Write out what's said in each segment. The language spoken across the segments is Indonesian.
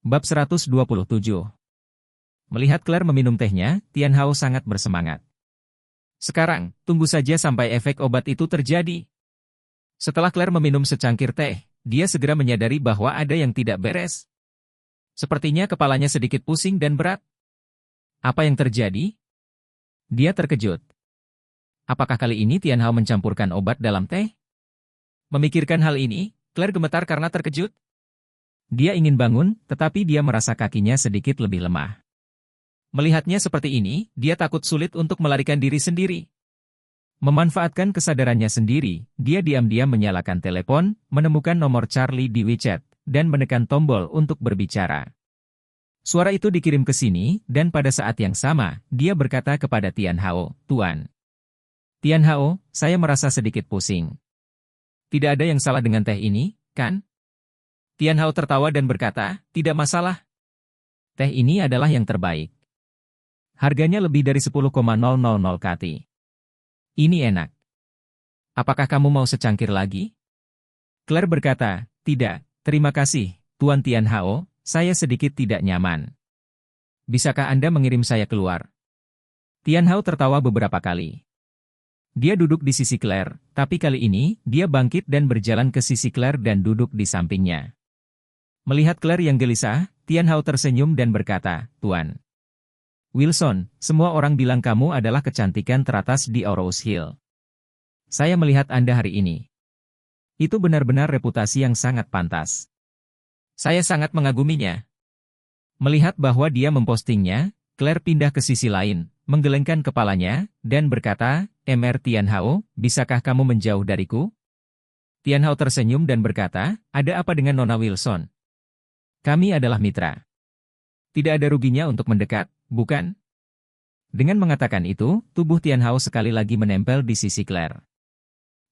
Bab 127. Melihat Claire meminum tehnya, Tian Hao sangat bersemangat. Sekarang, tunggu saja sampai efek obat itu terjadi. Setelah Claire meminum secangkir teh, dia segera menyadari bahwa ada yang tidak beres. Sepertinya kepalanya sedikit pusing dan berat. Apa yang terjadi? Dia terkejut. Apakah kali ini Tian Hao mencampurkan obat dalam teh? Memikirkan hal ini, Claire gemetar karena terkejut. Dia ingin bangun, tetapi dia merasa kakinya sedikit lebih lemah. Melihatnya seperti ini, dia takut sulit untuk melarikan diri sendiri. Memanfaatkan kesadarannya sendiri, dia diam-diam menyalakan telepon, menemukan nomor Charlie di WeChat, dan menekan tombol untuk berbicara. Suara itu dikirim ke sini, dan pada saat yang sama, dia berkata kepada Tian Hao, "Tuan. Tian Hao, saya merasa sedikit pusing. Tidak ada yang salah dengan teh ini, kan?" Tian Hao tertawa dan berkata, "Tidak masalah. Teh ini adalah yang terbaik. Harganya lebih dari 10,000 KT. Ini enak. Apakah kamu mau secangkir lagi?" Claire berkata, "Tidak, terima kasih, Tuan Tian Hao, saya sedikit tidak nyaman. Bisakah Anda mengirim saya keluar?" Tian Hao tertawa beberapa kali. Dia duduk di sisi Claire, tapi kali ini, dia bangkit dan berjalan ke sisi Claire dan duduk di sampingnya. Melihat Claire yang gelisah, Tian Hao tersenyum dan berkata, "Tuan Wilson, semua orang bilang kamu adalah kecantikan teratas di Aurous Hill. Saya melihat Anda hari ini. Itu benar-benar reputasi yang sangat pantas. Saya sangat mengaguminya." Melihat bahwa dia mempostingnya, Claire pindah ke sisi lain, menggelengkan kepalanya, dan berkata, "Mr. Tian Hao, bisakah kamu menjauh dariku?" Tian Hao tersenyum dan berkata, "Ada apa dengan Nona Wilson? Kami adalah mitra. Tidak ada ruginya untuk mendekat, bukan?" Dengan mengatakan itu, tubuh Tian Hao sekali lagi menempel di sisi Claire.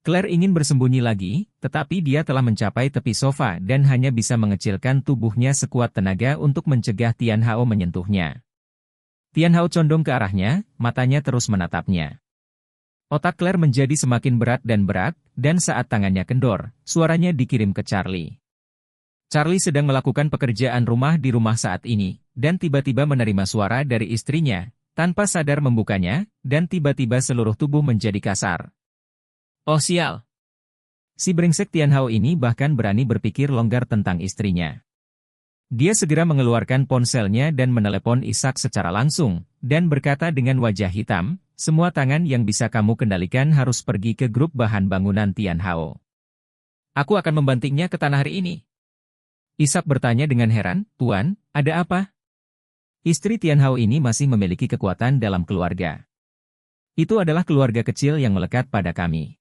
Claire ingin bersembunyi lagi, tetapi dia telah mencapai tepi sofa dan hanya bisa mengecilkan tubuhnya sekuat tenaga untuk mencegah Tian Hao menyentuhnya. Tian Hao condong ke arahnya, matanya terus menatapnya. Otak Claire menjadi semakin berat, dan saat tangannya kendor, suaranya dikirim ke Charlie. Charlie sedang melakukan pekerjaan rumah di rumah saat ini, dan tiba-tiba menerima suara dari istrinya, tanpa sadar membukanya, dan tiba-tiba seluruh tubuh menjadi kasar. Oh sial! Si brengsek Tian Hao ini bahkan berani berpikir longgar tentang istrinya. Dia segera mengeluarkan ponselnya dan menelepon Ishak secara langsung, dan berkata dengan wajah hitam, "Semua tangan yang bisa kamu kendalikan harus pergi ke grup bahan bangunan Tian Hao. Aku akan membantingnya ke tanah hari ini." Ishak bertanya dengan heran, "Tuan, ada apa?" Istri Tian Hao ini masih memiliki kekuatan dalam keluarga. Itu adalah keluarga kecil yang melekat pada kami.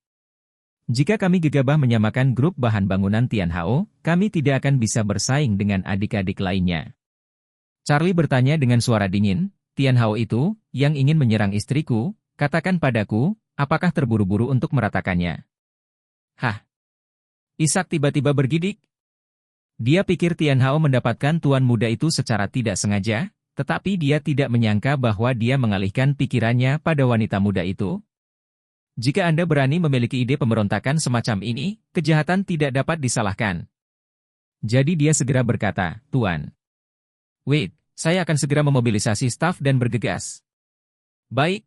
Jika kami gegabah menyamakan grup bahan bangunan Tian Hao, kami tidak akan bisa bersaing dengan adik-adik lainnya. Charlie bertanya dengan suara dingin, "Tian Hao itu, yang ingin menyerang istriku, katakan padaku, apakah terburu-buru untuk meratakannya?" Hah? Ishak tiba-tiba bergidik. Dia pikir Tian Hao mendapatkan tuan muda itu secara tidak sengaja, tetapi dia tidak menyangka bahwa dia mengalihkan pikirannya pada wanita muda itu. Jika Anda berani memiliki ide pemberontakan semacam ini, kejahatan tidak dapat disalahkan. Jadi dia segera berkata, "Tuan. Wait, saya akan segera memobilisasi staf dan bergegas." "Baik.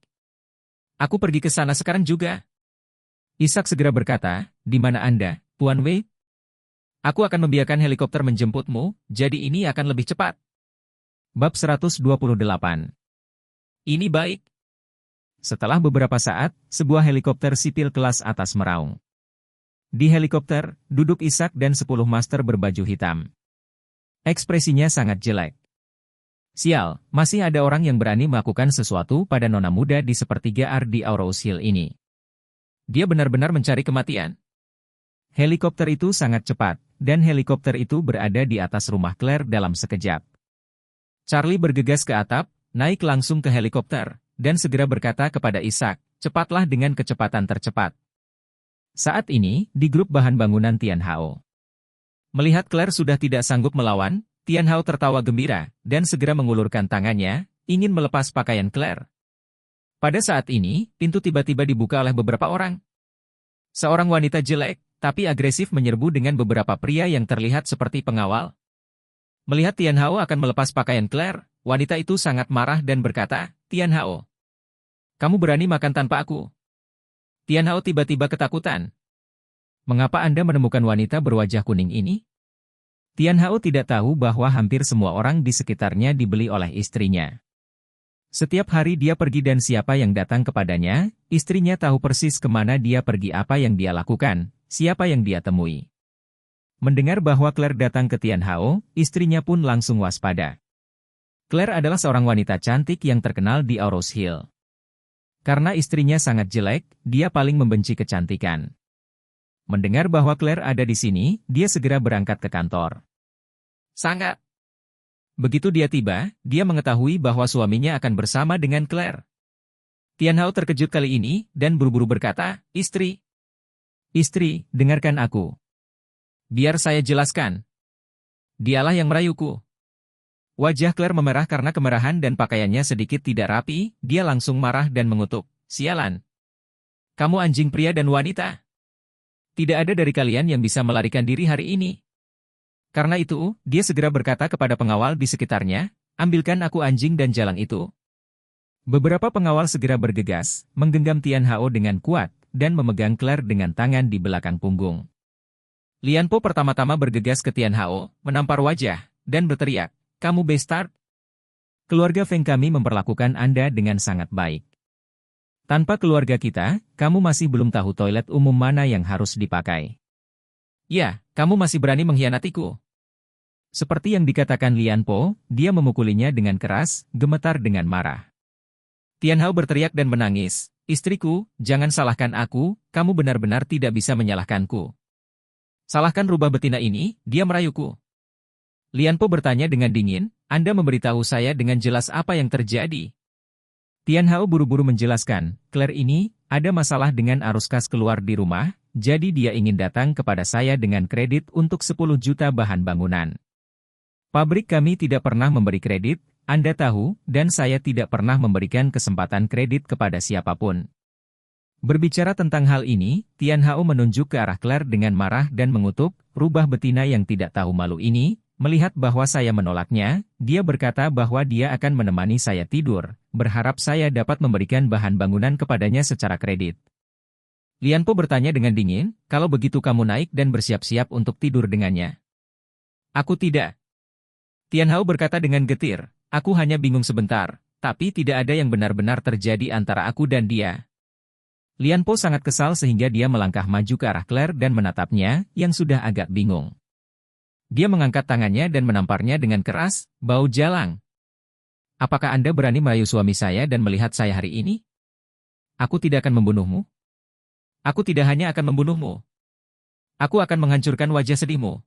Aku pergi ke sana sekarang juga." Ishak segera berkata, "Di mana Anda, Tuan Wei?" "Aku akan membiarkan helikopter menjemputmu, jadi ini akan lebih cepat." Bab 128. Ini baik. Setelah beberapa saat, sebuah helikopter sipil kelas atas meraung. Di helikopter, duduk Ishak dan 10 master berbaju hitam. Ekspresinya sangat jelek. Sial, masih ada orang yang berani melakukan sesuatu pada nona muda di sepertiga di Aurous Hill ini. Dia benar-benar mencari kematian. Helikopter itu sangat cepat, dan helikopter itu berada di atas rumah Claire dalam sekejap. Charlie bergegas ke atap, naik langsung ke helikopter, dan segera berkata kepada Ishak, "Cepatlah dengan kecepatan tercepat." Saat ini, di grup bahan bangunan Tian Hao. Melihat Claire sudah tidak sanggup melawan, Tian Hao tertawa gembira, dan segera mengulurkan tangannya, ingin melepas pakaian Claire. Pada saat ini, pintu tiba-tiba dibuka oleh beberapa orang. Seorang wanita jelek, tapi agresif menyerbu dengan beberapa pria yang terlihat seperti pengawal. Melihat Tian Hao akan melepas pakaian Claire, wanita itu sangat marah dan berkata, Tian Hao, kamu berani makan tanpa aku? Tian Hao tiba-tiba ketakutan. Mengapa Anda menemukan wanita berwajah kuning ini? Tian Hao tidak tahu bahwa hampir semua orang di sekitarnya dibeli oleh istrinya. Setiap hari dia pergi dan siapa yang datang kepadanya, istrinya tahu persis kemana dia pergi, apa yang dia lakukan, siapa yang dia temui. Mendengar bahwa Claire datang ke Tian Hao, istrinya pun langsung waspada. Claire adalah seorang wanita cantik yang terkenal di Auros Hill. Karena istrinya sangat jelek, dia paling membenci kecantikan. Mendengar bahwa Claire ada di sini, dia segera berangkat ke kantor. Sangat. Begitu dia tiba, dia mengetahui bahwa suaminya akan bersama dengan Claire. Tian Hao terkejut kali ini, dan buru-buru berkata, Istri, dengarkan aku. Biar saya jelaskan. Dialah yang merayuku. Wajah Claire memerah karena kemerahan dan pakaiannya sedikit tidak rapi, dia langsung marah dan mengutuk, Sialan. Kamu anjing pria dan wanita. Tidak ada dari kalian yang bisa melarikan diri hari ini. Karena itu, dia segera berkata kepada pengawal di sekitarnya, ambilkan aku anjing dan jalang itu. Beberapa pengawal segera bergegas, menggenggam Tian Hao dengan kuat, dan memegang Claire dengan tangan di belakang punggung. Lian Po pertama-tama bergegas ke Tian Hao, menampar wajah, dan berteriak, kamu bastard? Keluarga Feng kami memperlakukan Anda dengan sangat baik. Tanpa keluarga kita, kamu masih belum tahu toilet umum mana yang harus dipakai. Ya, kamu masih berani mengkhianatiku. Seperti yang dikatakan Lian Po, dia memukulinya dengan keras, gemetar dengan marah. Tian Hao berteriak dan menangis, istriku, jangan salahkan aku, kamu benar-benar tidak bisa menyalahkanku. Salahkan rubah betina ini, dia merayuku. Lian Po bertanya dengan dingin, Anda memberitahu saya dengan jelas apa yang terjadi. Tian Hao buru-buru menjelaskan, Claire ini, ada masalah dengan arus kas keluar di rumah, jadi dia ingin datang kepada saya dengan kredit untuk 10 juta bahan bangunan. Pabrik kami tidak pernah memberi kredit, Anda tahu, dan saya tidak pernah memberikan kesempatan kredit kepada siapapun. Berbicara tentang hal ini, Tian Hao menunjuk ke arah Claire dengan marah dan mengutuk, rubah betina yang tidak tahu malu ini, melihat bahwa saya menolaknya, dia berkata bahwa dia akan menemani saya tidur, berharap saya dapat memberikan bahan bangunan kepadanya secara kredit. Lian Po bertanya dengan dingin, kalau begitu kamu naik dan bersiap-siap untuk tidur dengannya. Aku tidak. Tian Hao berkata dengan getir, aku hanya bingung sebentar, tapi tidak ada yang benar-benar terjadi antara aku dan dia. Lian Po sangat kesal sehingga dia melangkah maju ke arah Claire dan menatapnya, yang sudah agak bingung. Dia mengangkat tangannya dan menamparnya dengan keras, bau jalang. Apakah Anda berani merayu suami saya dan melihat saya hari ini? Aku tidak akan membunuhmu. Aku tidak hanya akan membunuhmu. Aku akan menghancurkan wajah sedihmu.